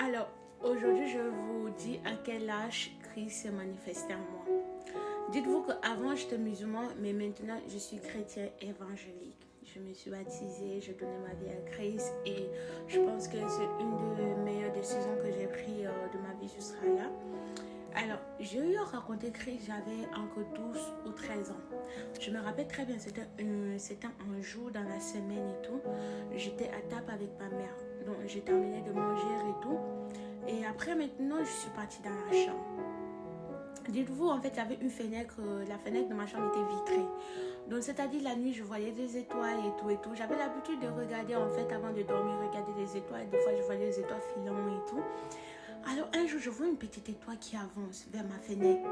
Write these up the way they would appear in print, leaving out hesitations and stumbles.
Alors, aujourd'hui, je vous dis à quel âge Christ s'est manifesté en moi. Dites-vous qu'avant, j'étais musulman, mais maintenant, je suis chrétien évangélique. Je me suis baptisée, j'ai donné ma vie à Christ et je pense que c'est une des meilleures décisions que j'ai prises de ma vie jusqu'à là. Alors, j'ai eu à rencontrer Christ, j'avais entre 12 ou 13 ans. Je me rappelle très bien, c'était un jour dans la semaine et tout. J'étais à table avec ma mère. Donc, j'ai terminé de manger et tout. Et après, maintenant, je suis partie dans la chambre. Dites-vous, en fait, il y avait une fenêtre, la fenêtre de ma chambre était vitrée. Donc, c'est-à-dire, la nuit, je voyais des étoiles et tout et tout. J'avais l'habitude de regarder, en fait, avant de dormir, regarder des étoiles. Des fois, je voyais des étoiles filantes et tout. Alors, un jour, je vois une petite étoile qui avance vers ma fenêtre,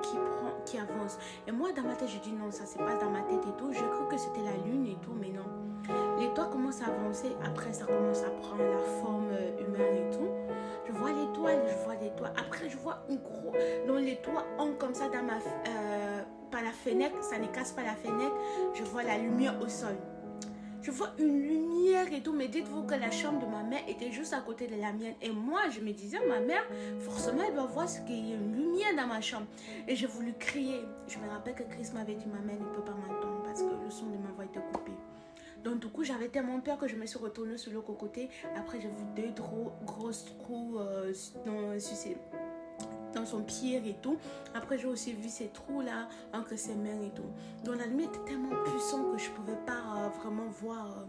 qui avance. Et moi, dans ma tête, je dis non, ça se passe dans ma tête et tout. Je cru que c'était la lune et tout, mais non. L'étoile commence à avancer. Après, ça commence à prendre la forme humaine et tout. Je vois l'étoile, Après, je vois une gros. Donc, l'étoile entre comme ça dans par la fenêtre. Ça ne casse pas la fenêtre. Je vois la lumière au sol. Je vois une lumière et tout, mais dites-vous que la chambre de ma mère était juste à côté de la mienne. Et moi, je me disais, ma mère, forcément, elle doit voir qu'il y a une lumière dans ma chambre. Et j'ai voulu crier. Je me rappelle que Christ m'avait dit, ma mère ne peut pas m'entendre parce que le son de ma voix était coupé. Donc, du coup, j'avais tellement peur que je me suis retournée sur l'autre côté. Après, j'ai vu deux grosses trous dans son pied et tout. Après, j'ai aussi vu ces trous-là entre ses mains et tout. Donc, la lumière était tellement puissante que je ne pouvais pas vraiment voir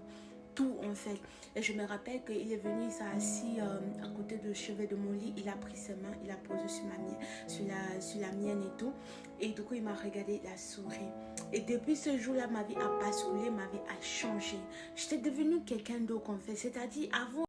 tout, en fait. Et je me rappelle qu'il est venu, il s'est assis à côté du chevet de mon lit. Il a pris ses mains, il a posé sur la mienne et tout. Et du coup, il m'a regardé, il a souri. Et depuis ce jour-là, ma vie a basculé, ma vie a changé. J'étais devenue quelqu'un d'autre, en fait. C'est-à-dire, avant,